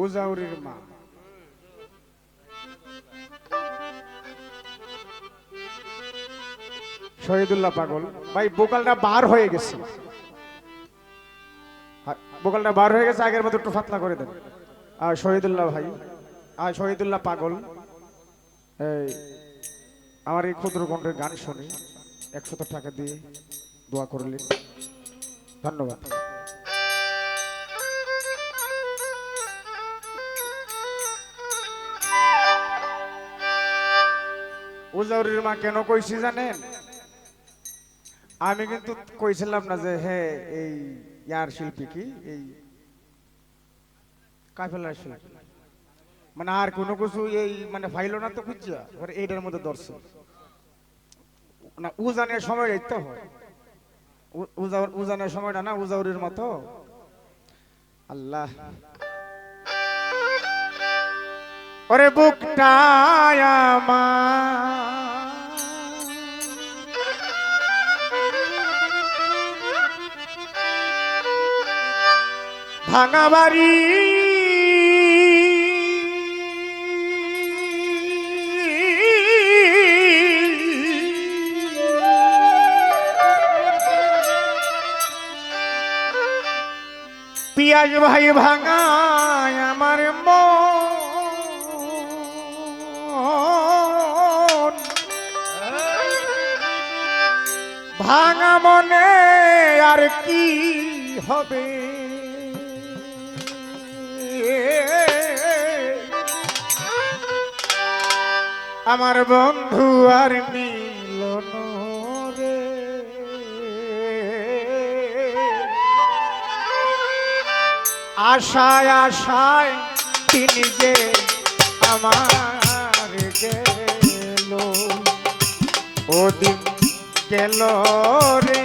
উজাউরির মা শহীদুল্লাহ পাগল ভাই বোকালটা বার হয়ে গেছে, বোকালটা বার হয়ে গেছে, আগের মতো একটু ফাতলা করে দেন। আর শহীদুল্লাহ ভাই, আর শহীদুল্লাহ পাগল এই আমার এই ক্ষুদ্র কণ্ঠের গান শুনে 100 টাকা দিয়ে দোয়া করলেন, ধন্যবাদ। উজাউরির মা কেন কইছি জানেন? আমি কিন্তু কইছিলাম না যে হ্যাঁ এই ইয়ার শিল্পী কি এই কাফেলার শিল্পী, মানে আর কোনো কিছু এই মানে ফাইলো না তো খুঁজছা এইটার মধ্যে দর্শন না, উজানের সময় তো হয়, উজানের সময়টা না উজাউরির মতো। আল্লাহ ওরে বুকটায় আমার ভাঙা বাড়ি পিয়াজ ভাই ভাঙায় আমার মন, ভাঙা মনে আর কি হবে, আমার বন্ধু আর মিলন রে, আশায় আশায় তিনি যে আমার গেল, ওদিন গেল রে,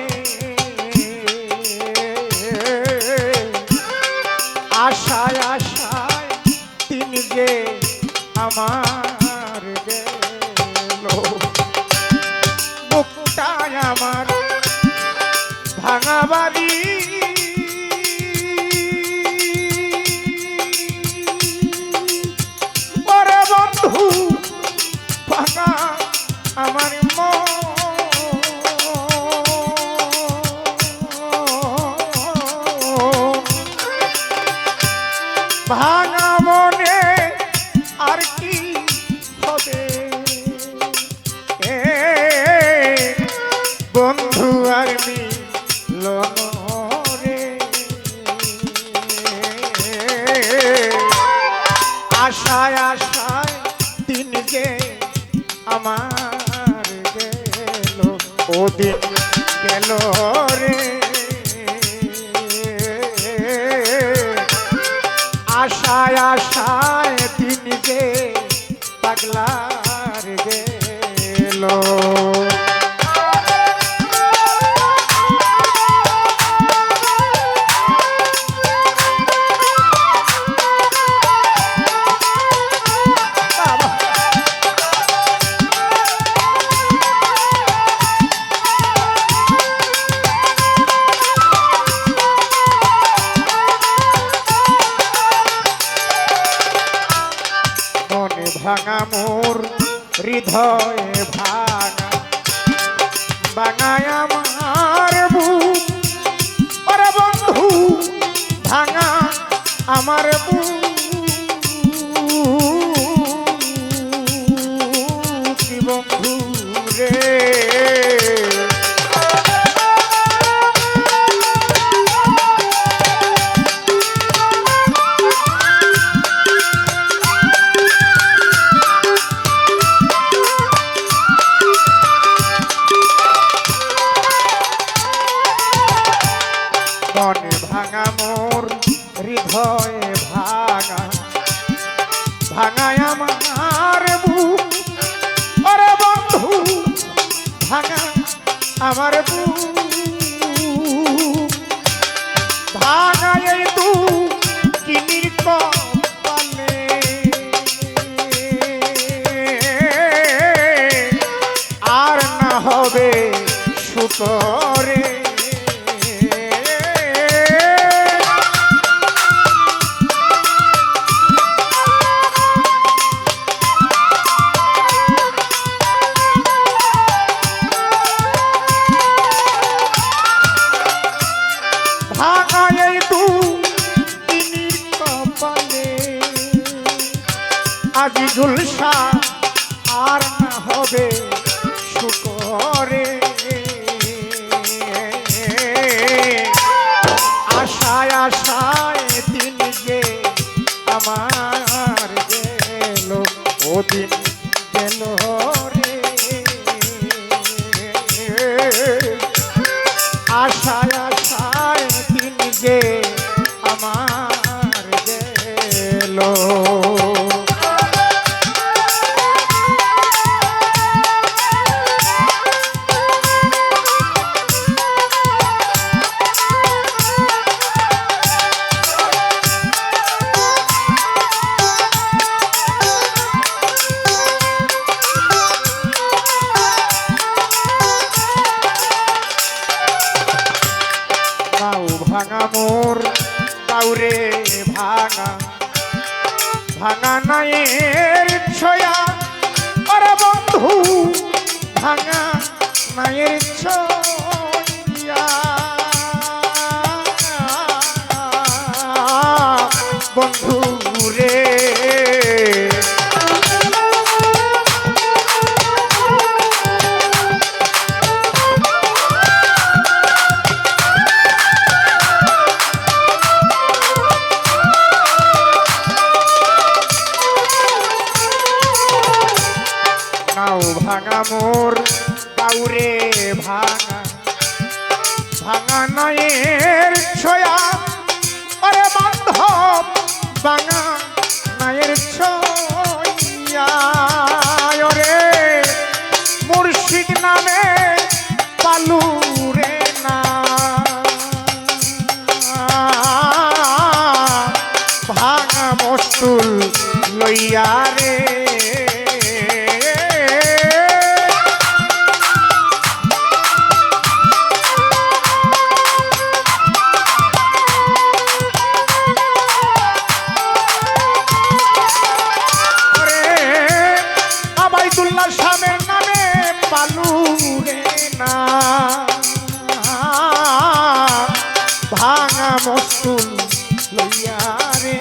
আশায় আশায় তিনি যে আমার গেল, বুকটায় আমার ভাঙা বাড়ি ওরে বন্ধু ভাঙা আমার মন, ভাঙা মনে আর কি হবে, বন্ধু আর মিলন রে, আশায় আশায় দিন যে আমার গেল, ওদিন গেল রে, আশায় আশায় দিন যে পাগলার গেল। ভাঙা মোর হৃদয়ে ভাঙা, ভাঙায় আমার বুক ওরে বন্ধু, ভাঙা আমার বুক বন্ধু রে, মনে ভাঙা মোর হৃদয়ে ভাঙা, ভাঙায় আমার বুক ওরে বন্ধু, ভাঙা আমার বুক, ভাঙায় তু কিনির কপালে, আর না হবে সুতরে, ভাঙা মোর কাউরে ভাঙা ভাঙা নায়ের ছয়া আরে বন্ধু ভাঙা নায়ের ছয়া বন্ধু রে ভাঙা মোর কাউরে ভাঙা ভাঙা নায়ের ছয়া আরে বান্ধব ভাঙা নায়ের ছয়া রে মুর্শিদ নামে পালু রে না ভাঙা মস্তুল লইয়া রে ভাঙা মস্তুল লইয়া রে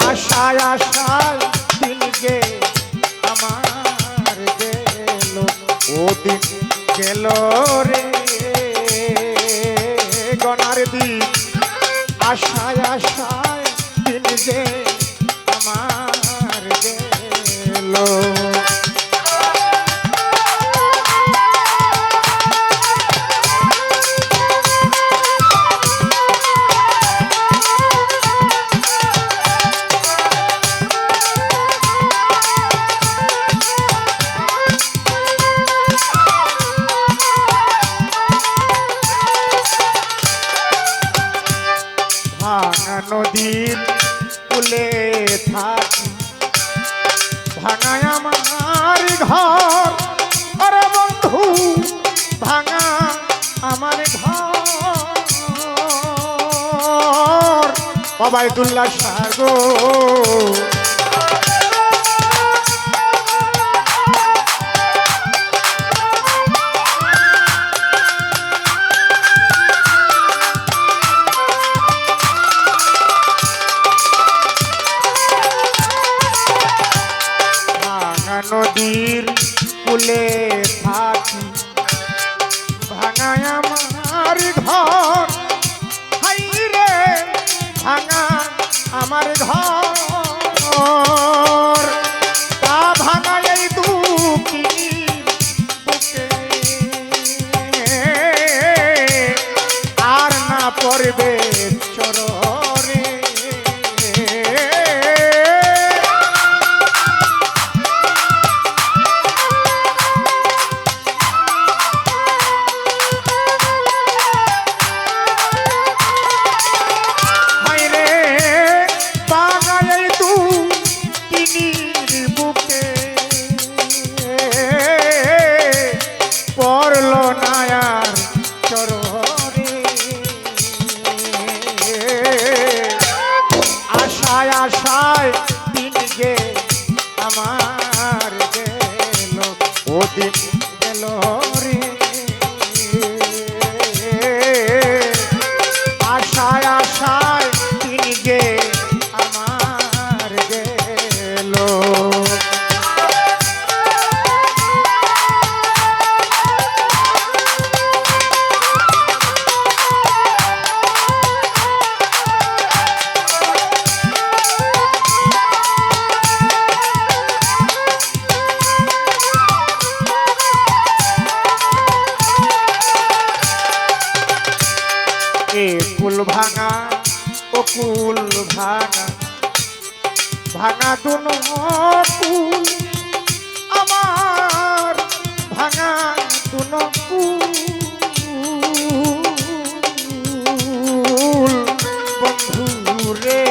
আশায় আশায় দিন গে আমার গেল ও দিন গেল রে গনার দিন আশায় আশায় দিন গে আমার গেল ভাঙা নদীর কূলে থাকি ভাঙায় আমার ঘর আরে বন্ধু ভাঙা আমার ঘর ওবায়দুল্লাহ সাগর নদীর কূলে থাকি ভাঙায় আমার ঘর হাই রে ভাঙা আমার ঘর তা ভাঙায় এই দুঃখী বুকে আর না পড়বে চররে পড়ল নায়ার চররে আশায় আশায় দিন গে আমার গেল ও দিন গেল রে আশায় আশায় দিন গে আমার গেল কুল ভাঙা ও কুল ভাঙা ভাঙা দুনো কুল আমার ভাঙা দুনো কুল বন্ধু রে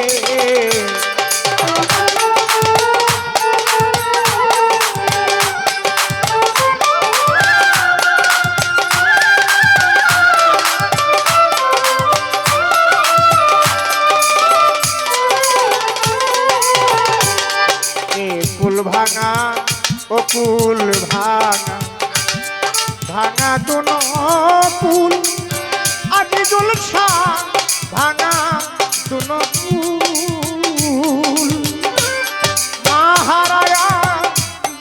ও কুল ভাঙা ভাঙা দুনো কুল আজি জলসা ভাঙা দুনো কুল মাহারায়া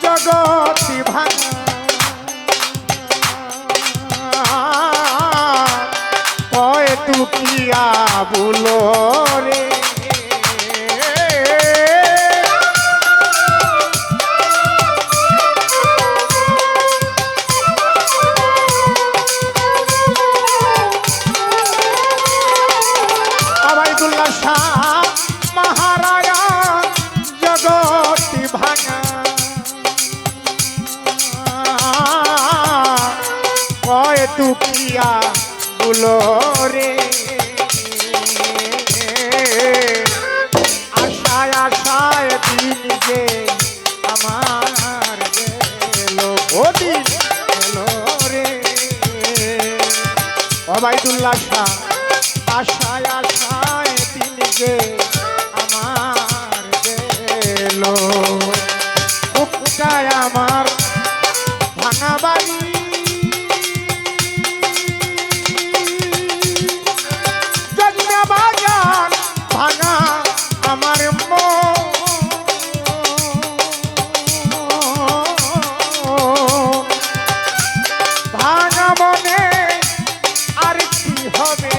জগতি ভাঙা কয় তুকিয়া বুলো রে আবাইদুল্লাহ শাহ মহারায়া জগতি ভাঙা কয় তুকিয়া বুলো রে আশায় আশায় দিন যে আমার গেল ও দিন গেল রে আবাইদুল্লাহ শাহ আশায় আশায় দিন যে আমার গেল বুকটায় আমার ভাঙা বাড়ি জন্মে বাজার ভাঙা আমার ভাঙা মনে আর কি হবে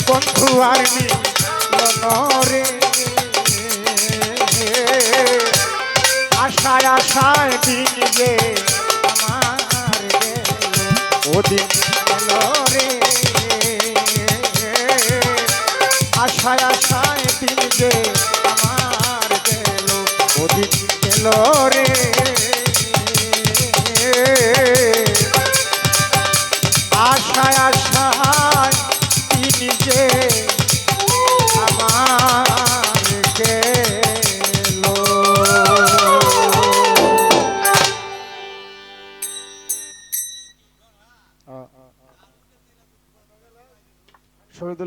বন্ধু আর রে আশায় আশায় দিন যে আমার ও দিন গেল রে আশায় আশায় দিন যে আমার গেল ও দিন গেল রে আশায় আশায় দিন যে আমার গেল শহীদুল